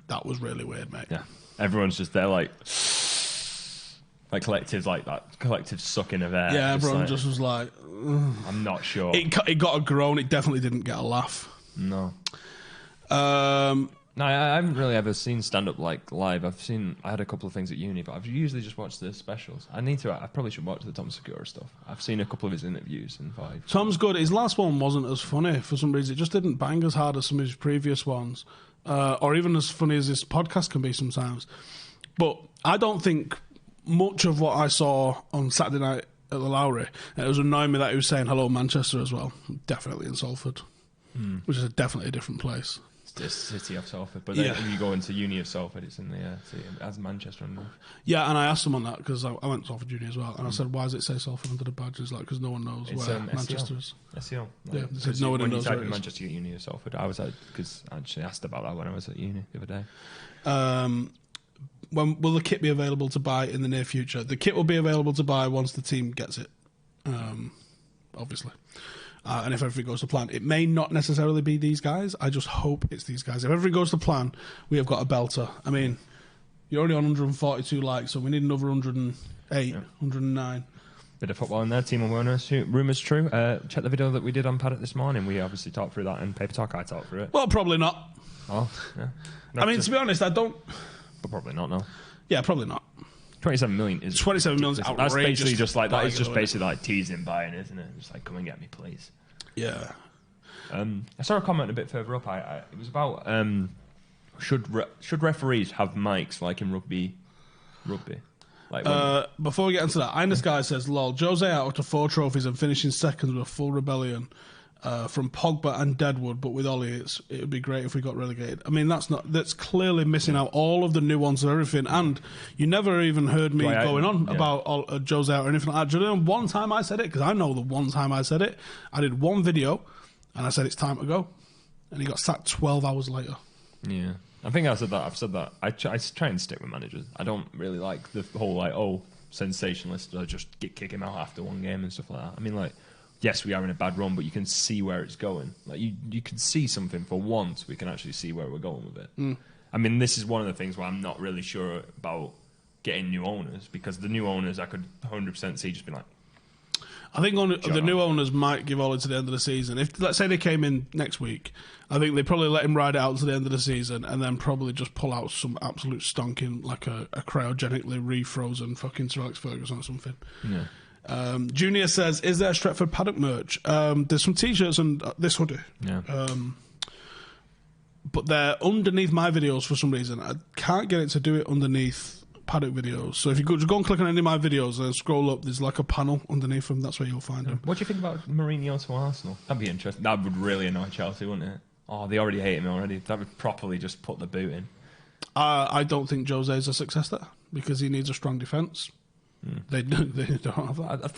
that was really weird, mate. Yeah. Everyone's just there like collective, like that collective sucking of air. Yeah, everyone just was like, ugh. I'm not sure. It got a groan. It definitely didn't get a laugh. No. No, I haven't really ever seen stand-up like live. I had a couple of things at uni, but I've usually just watched the specials. I probably should watch the Tom Segura stuff. I've seen a couple of his interviews and vibes. Tom's good. His last one wasn't as funny for some reason. It just didn't bang as hard as some of his previous ones. Or even as funny as this podcast can be sometimes. But I don't think much of what I saw on Saturday night at the Lowry, it was annoying me that he was saying hello Manchester as well. Definitely in Salford, which is definitely a different place. It's the city of Salford, but then when you go into uni of Salford, it's in the city as Manchester and North. Yeah, and I asked someone that because I went to Salford Uni as well, and I said, why does it say Salford under the badge? It's like, because no one knows where Manchester is. SEO. Yeah, no one knows where it is. When you type in Manchester Uni of Salford, I was because I actually asked about that when I was at uni the other day. When will the kit be available to buy in the near future? The kit will be available to buy once the team gets it, obviously. And if everything goes to plan, it may not necessarily be these guys. I just hope it's these guys. If everything goes to plan, we have got a belter. I mean, you're only on 142 likes, so we need another 108, 109. Bit of football in there. Team awareness. Rumours true. Check the video that we did on Paddock this morning. We obviously talked through that in Paper Talk. I talked through it. Well, probably not. Oh, yeah. I mean, to be honest, I don't... But probably not, no. Yeah, probably not. 27 million is... 27 million is outrageous. That's basically just like... That is just basically like teasing buying, isn't it? Just like, come and get me, please. Yeah. I saw a comment a bit further up. It was about should referees have mics like in rugby? Like before we get into that, Ines Guy says, lol, Jose out to 4 trophies and finishing second with a full rebellion from Pogba and Deadwood, but with Ollie it would be great if we got relegated. I mean, that's clearly missing out all of the nuance of everything, and you never even heard me going on about Jose out or anything like that. Do you know one time I said it? Because I know the one time I said it, I did one video and I said it's time to go, and he got sacked 12 hours later. Yeah. I think I've said that. I try and stick with managers. I don't really like the whole sensationalist or just kick him out after one game and stuff like that. I mean, like, yes, we are in a bad run, but you can see where it's going. Like you can see something for once. We can actually see where we're going with it. I mean, this is one of the things where I'm not really sure about getting new owners, because the new owners I could 100% see just be like. I think the new owners might give Ollie to the end of the season. If, let's say, they came in next week, I think they probably let him ride it out to the end of the season and then probably just pull out some absolute stonking, like a cryogenically refrozen fucking Sir Alex Ferguson or something. Yeah. Junior says, is there Stretford Paddock merch? There's some t-shirts and this hoodie. Yeah. But they're underneath my videos for some reason. I can't get it to do it underneath Paddock videos. So if you go and click on any of my videos and scroll up, there's like a panel underneath them. That's where you'll find them. What do you think about Mourinho to Arsenal? That'd be interesting. That would really annoy Chelsea, wouldn't it? Oh, they already hate him already. That would properly just put the boot in. I don't think Jose's a success there because he needs a strong defence. They don't have that. I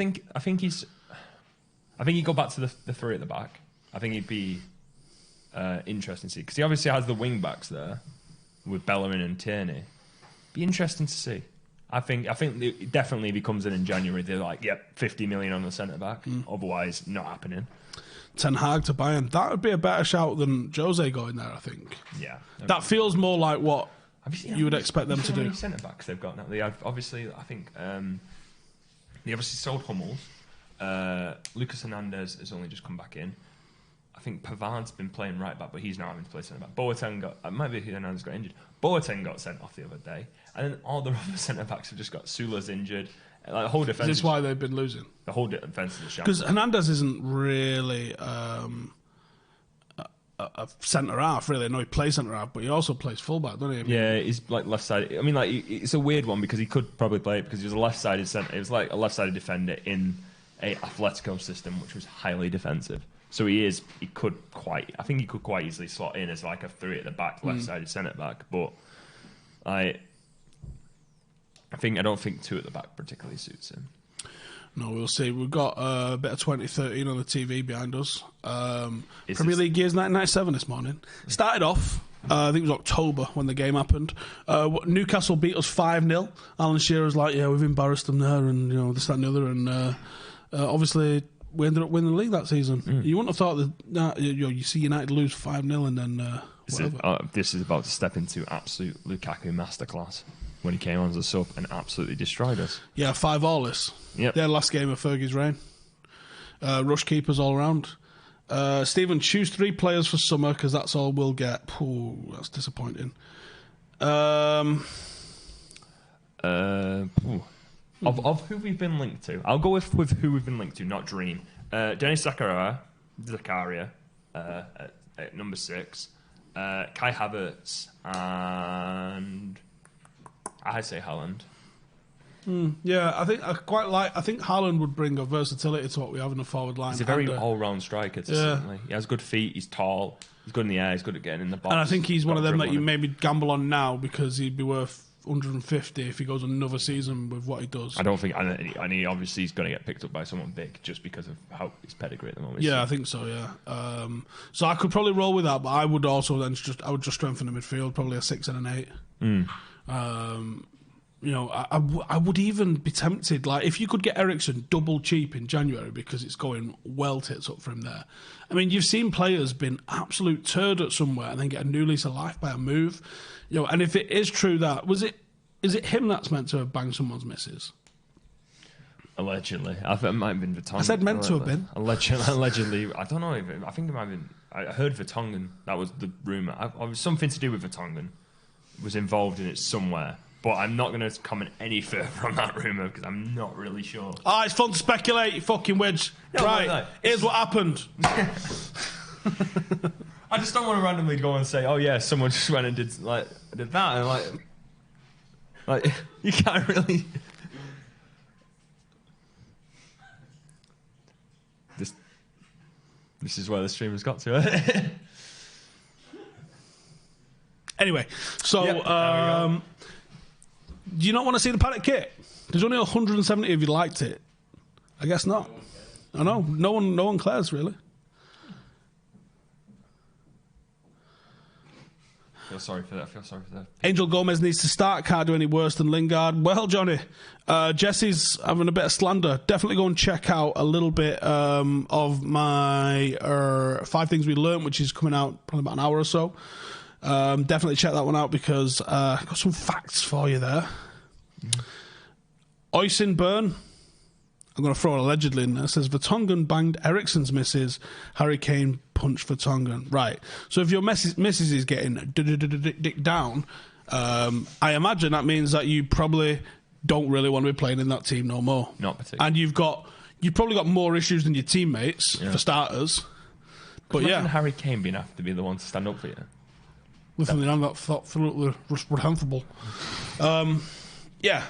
think he's... I think he'd go back to the three at the back. I think he'd be interesting to see because he obviously has the wing backs there with Bellerin and Tierney. Be interesting to see. I think it definitely if he comes in January, they're like, yep, 50 million on the centre back. Otherwise, not happening. Ten Hag to Bayern. That would be a better shout than Jose going there, I think. Yeah. That feels more like what you would expect them to do. How many centre backs they've got now? They have, obviously, I think they obviously sold Hummels. Lucas Hernandez has only just come back in. I think Pavard's been playing right back, but he's now having to play centre back. Boateng might be Hernandez got injured. Boateng got sent off the other day, and then all the other centre backs have just got Sula's injured. Like the whole defence. Is this why they've been losing? The whole defence is a shambles. Because Hernandez isn't really a centre half, really. I know he plays centre half, but he also plays fullback, doesn't he? Yeah, he's like left sided. I mean, like it's a weird one because he could probably play it because he was a left sided centre. He was like a left sided defender in a Atletico system, which was highly defensive. So I think he could quite easily slot in as like a three at the back, left-sided centre back. But I don't think two at the back particularly suits him. No, we'll see. We've got a bit of 2013 on the TV behind us. Premier League years 1997 this morning. Started off, I think it was October when the game happened. Newcastle beat us 5-0. Alan Shearer's like, yeah, we've embarrassed them there, and this, that, and the other. And obviously, we ended up winning the league that season. You wouldn't have thought that you see United lose 5-0 and then whatever. This is about to step into absolute Lukaku masterclass when he came on as a sub and absolutely destroyed us. Yeah, 5-all. Yep. Their last game of Fergie's reign. Rush keepers all round. Stephen, choose 3 players for summer because that's all we'll get. Ooh, that's disappointing. Of who we've been linked to, I'll go with who we've been linked to, not Dream. Dennis Zakaria at number 6, Kai Havertz, and I say Haaland. Yeah, I think I think Haaland would bring a versatility to what we have in the forward line. He's a very all-round striker. Certainly, he has good feet. He's tall. He's good in the air. He's good at getting in the box. And I think he's one of them that you maybe gamble on now because he'd be worth 150 if he goes another season with what he does. I don't think, and he obviously is going to get picked up by someone big just because of how his pedigree at the moment. Yeah, I think so. Yeah, so I could probably roll with that, but I would also then just strengthen the midfield, probably a 6 and an 8. I would even be tempted, like if you could get Eriksen double cheap in January because it's going well tits up for him there. I mean, you've seen players been absolute turd at somewhere and then get a new lease of life by a move. And if it is true that is it him that's meant to have banged someone's missus? Allegedly, I think it might have been Vertonghen. I said meant to have been. Allegedly, I don't know. I think it might have been. I heard Vertonghen. That was the rumor. Something to do with Vertonghen was involved in it somewhere. But I'm not going to comment any further on that rumour because I'm not really sure. It's fun to speculate, you fucking wedge. No, right, here's what happened. I just don't want to randomly go and say, oh yeah, someone just went and did that. And like you can't really... This is where the stream has got to. Anyway, so... do you not want to see the Paddock kit? There's only 170 of you liked it. I guess not. I know. No one cares, really. I feel sorry for that. Angel Gomez needs to start. Can't do any worse than Lingard. Well, Johnny, Jesse's having a bit of slander. Definitely go and check out a little bit of my 5 Things We Learned, which is coming out probably about an hour or so. Definitely check that one out because I've got some facts for you there. Oysin Burn, I'm going to throw it allegedly in there, says Vertonghen banged Eriksen's missus, Harry Kane punched Vertonghen. Right, so if your missus is getting dick down, I imagine that means that you probably don't really want to be playing in that team no more. Not particularly. And you've probably got more issues than your teammates, for starters. But imagine Harry Kane being have to be the one to stand up for you. Listen, that's absolutely reprehensible. Yeah.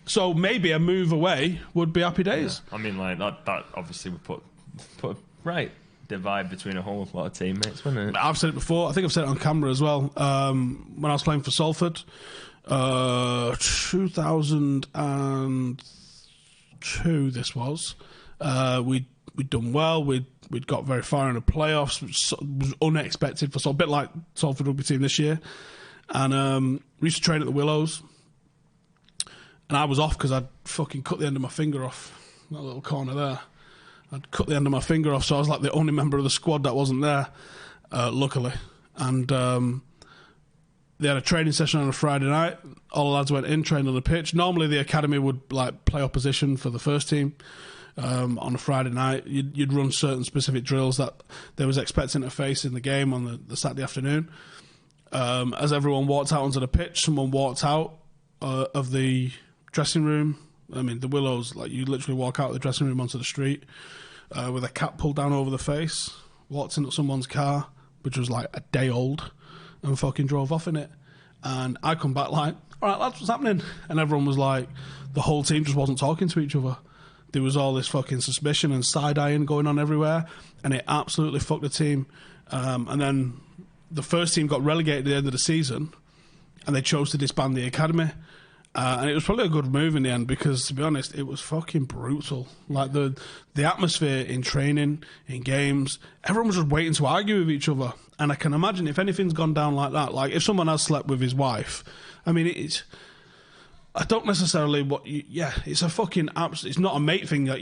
So maybe a move away would be happy days. Yeah. I mean, like that obviously would put a divide between a whole lot of teammates, wouldn't it? I've said it before. I think I've said it on camera as well. When I was playing for Salford, 2002 this was. We we'd done well. We'd got very far in the playoffs, which was unexpected for a bit like Salford rugby team this year. And we used to train at the Willows. And I was off because I'd fucking cut the end of my finger off that little corner there. I'd cut the end of my finger off, so I was like the only member of the squad that wasn't there, luckily. And they had a training session on a Friday night. All the lads went in, trained on the pitch. Normally the academy would like play opposition for the first team on a Friday night. You'd run certain specific drills that they was expecting to face in the game on the Saturday afternoon. As everyone walked out onto the pitch, someone walked out of the dressing room. I mean, the Willows, like you literally walk out of the dressing room onto the street with a cap pulled down over the face, walked into someone's car, which was like a day old, and fucking drove off in it. And I come back like, all right, lads, what's happening? And everyone was like, the whole team just wasn't talking to each other. There was all this fucking suspicion and side-eyeing going on everywhere, and it absolutely fucked the team. And then the first team got relegated at the end of the season, and they chose to disband the academy. And it was probably a good move in the end because, to be honest, it was fucking brutal. Like, the atmosphere in training, in games, everyone was just waiting to argue with each other. And I can imagine if anything's gone down like that, like if someone has slept with his wife, I mean, I don't necessarily it's a fucking it's not a mate thing that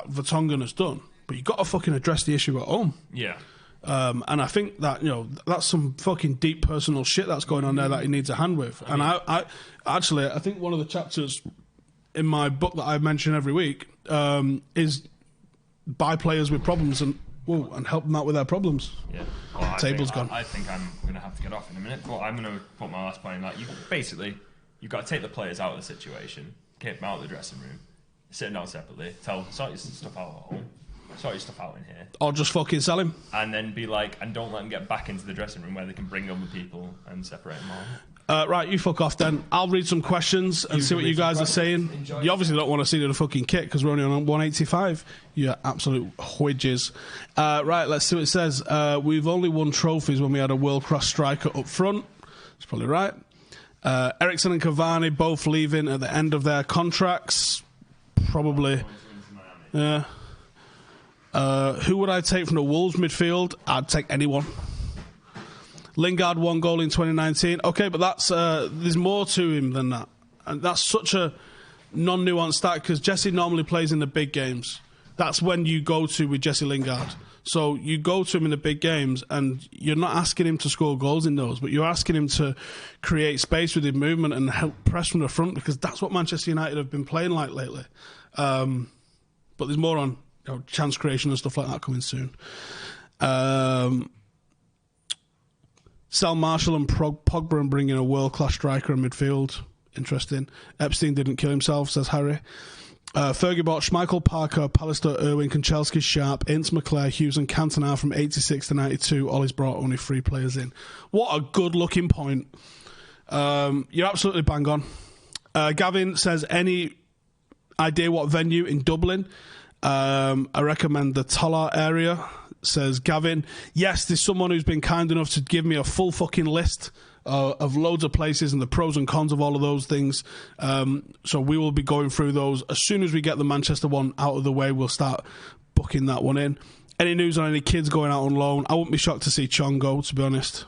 Vertonghen has done, but you've got to fucking address the issue at home. Yeah. And I think that, that's some fucking deep personal shit that's going on there that he needs a hand with. And I think one of the chapters in my book that I mention every week is buy players with problems and help them out with their problems. Yeah. Well, Table's gone. I think I'm going to have to get off in a minute, but I'm going to put my last point in that. You've got to take the players out of the situation, keep them out of the dressing room, sit them down separately, sort your stuff out at home. Sort your stuff out in here. Or just fucking sell him. And then be like, and don't let them get back into the dressing room where they can bring other people and separate them all. Right, you fuck off then. I'll read some questions and see what you guys are saying. You obviously don't want to see the fucking kit because we're only on 185. You absolute whidges. Right, let's see what it says. We've only won trophies when we had a world-class striker up front. That's probably right. Ericsson and Cavani both leaving at the end of their contracts. Probably. Yeah. Who would I take from the Wolves midfield? I'd take anyone. Lingard 1 goal in 2019. Okay, but that's there's more to him than that. And that's such a non-nuanced stat because Jesse normally plays in the big games. That's when you go to with Jesse Lingard. So you go to him in the big games and you're not asking him to score goals in those, but you're asking him to create space with his movement and help press from the front because that's what Manchester United have been playing like lately. But there's more on chance creation and stuff like that coming soon. Sell Marshall and Pogba and bring in a world-class striker in midfield. Interesting. Epstein didn't kill himself, says Harry. Fergie bought Schmeichel, Parker, Pallister, Irwin, Kanchelski, Sharp, Ince, McClare, Hughes and Cantona from 86 to 92. Ollie's brought only 3 players in. What a good-looking point. You're absolutely bang on. Gavin says, any idea what venue in Dublin? I recommend the Tollar area, says Gavin. Yes, there's someone who's been kind enough to give me a full fucking list of loads of places and the pros and cons of all of those things. So we will be going through those. As soon as we get the Manchester one out of the way, we'll start booking that one in. Any news on any kids going out on loan? I wouldn't be shocked to see Chong go, to be honest.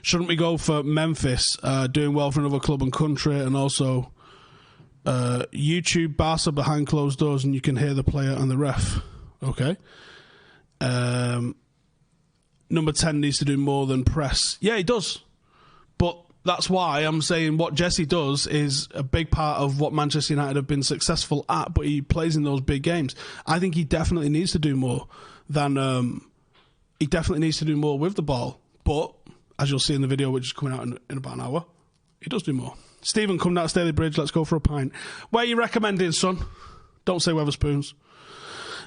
Shouldn't we go for Memphis, doing well for another club and country, and also YouTube Barca behind closed doors and you can hear the player and the ref? Okay. Number 10 needs to do more than press. Yeah, he does. But that's why I'm saying what Jesse does is a big part of what Manchester United have been successful at, but he plays in those big games. I think he definitely needs to do more than... he definitely needs to do more with the ball. But, as you'll see in the video, which is coming out in about an hour, he does do more. Stephen, come down to Staley Bridge. Let's go for a pint. Where are you recommending, son? Don't say Wetherspoons.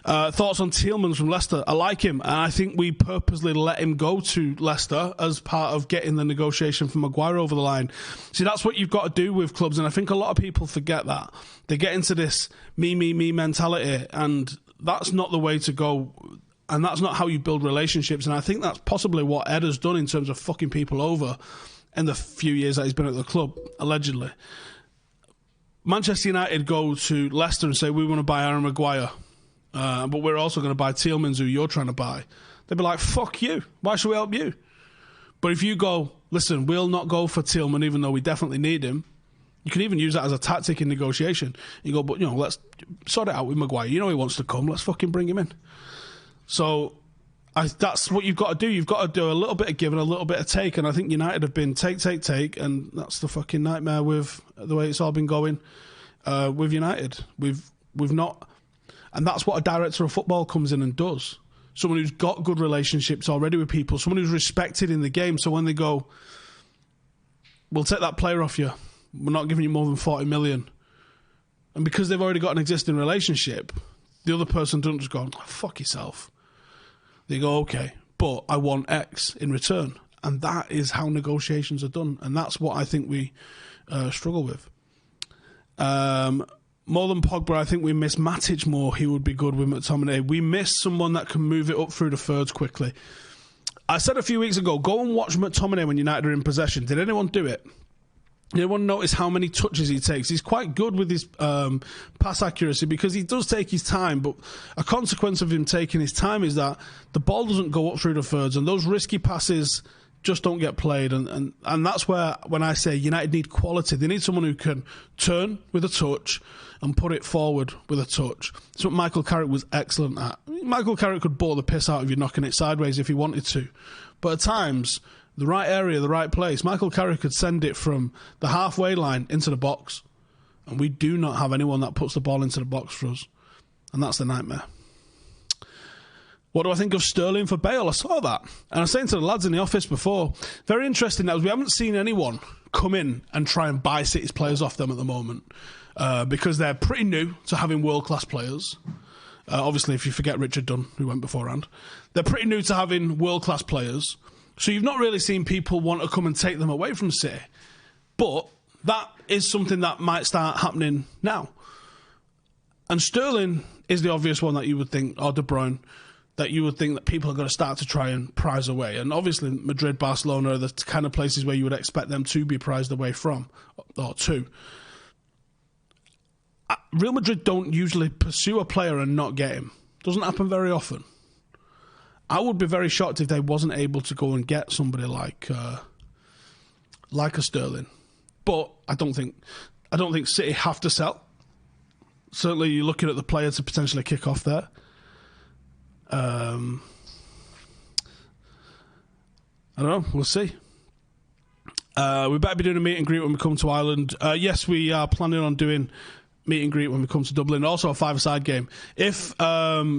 Thoughts on Tielemans from Leicester? I like him, and I think we purposely let him go to Leicester as part of getting the negotiation for Maguire over the line. See, that's what you've got to do with clubs, and I think a lot of people forget that. They get into this me mentality, and that's not the way to go, and that's not how you build relationships, and I think that's possibly what Ed has done in terms of fucking people over in the few years that he's been at the club, allegedly. Manchester United go to Leicester and say, we want to buy Aaron Maguire, but we're also going to buy Tielemans, who you're trying to buy. They'd be like, fuck you. Why should we help you? But if you go, listen, we'll not go for Tielemans even though we definitely need him, you can even use that as a tactic in negotiation. You go, but, let's sort it out with Maguire. You know he wants to come. Let's fucking bring him in. So that's what you've got to do. You've got to do a little bit of give and a little bit of take. And I think United have been take. And that's the fucking nightmare with the way it's all been going with United. We've not... And that's what a director of football comes in and does. Someone who's got good relationships already with people. Someone who's respected in the game. So when they go, we'll take that player off you. We're not giving you more than 40 million. And because they've already got an existing relationship, the other person doesn't just go, fuck yourself. They go, okay, but I want X in return. And that is how negotiations are done. And that's what I think we struggle with. More than Pogba, I think we miss Matic more. He would be good with McTominay. We miss someone that can move it up through the thirds quickly. I said a few weeks ago, go and watch McTominay when United are in possession. Did anyone do it? Did anyone notice how many touches he takes? He's quite good with his pass accuracy because he does take his time, but a consequence of him taking his time is that the ball doesn't go up through the thirds, and those risky passes just don't get played. And that's where, when I say United need quality, they need someone who can turn with a touch and put it forward with a touch. That's what Michael Carrick was excellent at. Michael Carrick could bore the piss out of you knocking it sideways if he wanted to. But at times, the right area, the right place, Michael Carrick could send it from the halfway line into the box. And we do not have anyone that puts the ball into the box for us. And that's the nightmare. What do I think of Sterling for Bale? I saw that. And I was saying to the lads in the office before, very interesting that we haven't seen anyone come in and try and buy City's players off them at the moment. Because they're pretty new to having world-class players. Obviously, if you forget Richard Dunn, who went beforehand. They're pretty new to having world-class players. So you've not really seen people want to come and take them away from City. But that is something that might start happening now. And Sterling is the obvious one that you would think, or De Bruyne, that you would think that people are going to start to try and prize away. And obviously Madrid, Barcelona are the kind of places where you would expect them to be prized away from, or to. Real Madrid don't usually pursue a player and not get him. Doesn't happen very often. I would be very shocked if they wasn't able to go and get somebody like a Sterling. But I don't think City have to sell. Certainly you're looking at the player to potentially kick off there. I don't know. We'll see. We better be doing a meet and greet when we come to Ireland. Yes, we are planning on doing meet and greet when we come to Dublin. Also a five-a-side game.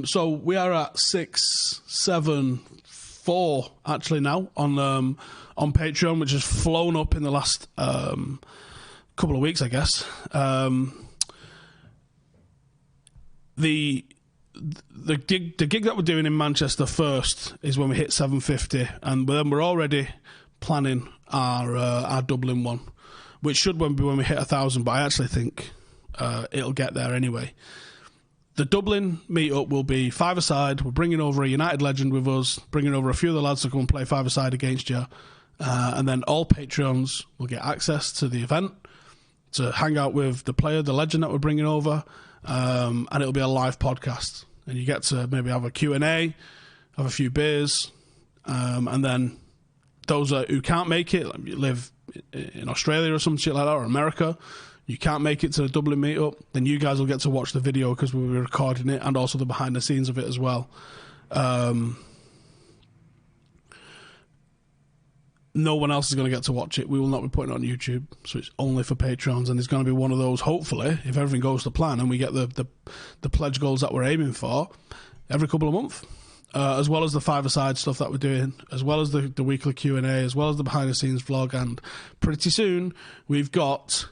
So we are at 674 actually now on Patreon, which has flown up in the last couple of weeks, I guess. The gig that we're doing in Manchester first is when we hit 750, and then we're already planning our Dublin one, which should be when we hit 1,000. But I actually think it'll get there anyway. The Dublin meetup will be five-a-side. We're bringing over a United legend with us, bringing over a few of the lads to come and play five-a-side against you, and then all Patreons will get access to the event to hang out with the player, the legend that we're bringing over, and it'll be a live podcast. And you get to maybe have a Q&A, have a few beers, and then those who can't make it, like you live in Australia or some shit like that, or America, you can't make it to the Dublin meetup, then you guys will get to watch the video because we'll be recording it, and also the behind the scenes of it as well. No one else is going to get to watch it. We will not be putting it on YouTube, so it's only for Patrons, and it's going to be one of those, hopefully, if everything goes to plan and we get the pledge goals that we're aiming for, every couple of months, as well as the five-a-side stuff that we're doing, as well as the weekly Q&A, as well as the behind-the-scenes vlog, and pretty soon we've got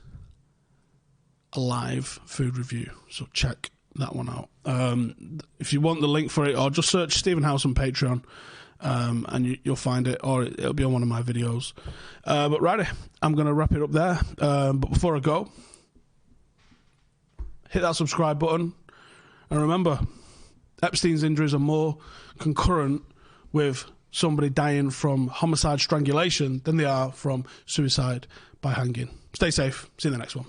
a live food review, so check that one out. If you want the link for it, or just search Stephen Howson Patreon, and you'll find it, or it'll be on one of my videos. But righty, I'm going to wrap it up there. But before I go, hit that subscribe button, and remember, Epstein's injuries are more concurrent with somebody dying from homicide strangulation than they are from suicide by hanging. Stay safe. See you in the next one.